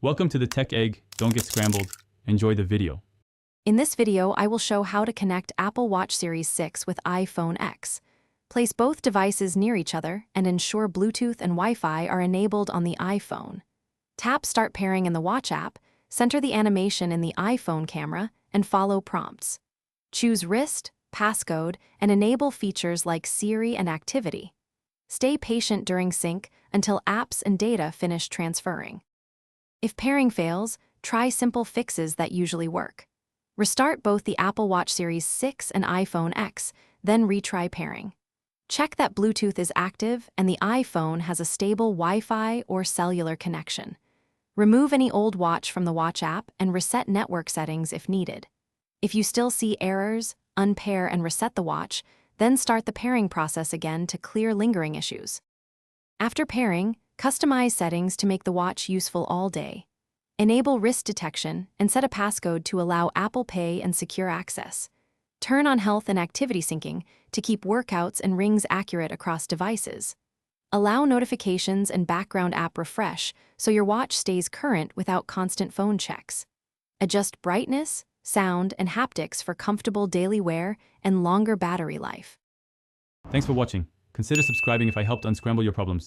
Welcome to the Tech Egg. Don't get scrambled. Enjoy the video. In this video, I will show how to connect Apple Watch Series 6 with iPhone X. Place both devices near each other and ensure Bluetooth and Wi-Fi are enabled on the iPhone. Tap Start Pairing in the Watch app, center the animation in the iPhone camera, and follow prompts. Choose Wrist, Passcode, and enable features like Siri and Activity. Stay patient during sync until apps and data finish transferring. If pairing fails, try simple fixes that usually work. Restart both the Apple Watch Series 6 and iPhone X, then retry pairing. Check that Bluetooth is active and the iPhone has a stable Wi-Fi or cellular connection. Remove any old watch from the Watch app and reset network settings if needed. If you still see errors, unpair and reset the watch, then start the pairing process again to clear lingering issues. After pairing, customize settings to make the watch useful all day. Enable wrist detection and set a passcode to allow Apple Pay and secure access. Turn on health and activity syncing to keep workouts and rings accurate across devices. Allow notifications and background app refresh so your watch stays current without constant phone checks. Adjust brightness, sound, and haptics for comfortable daily wear and longer battery life. Thanks for watching. Consider subscribing if I helped unscramble your problems.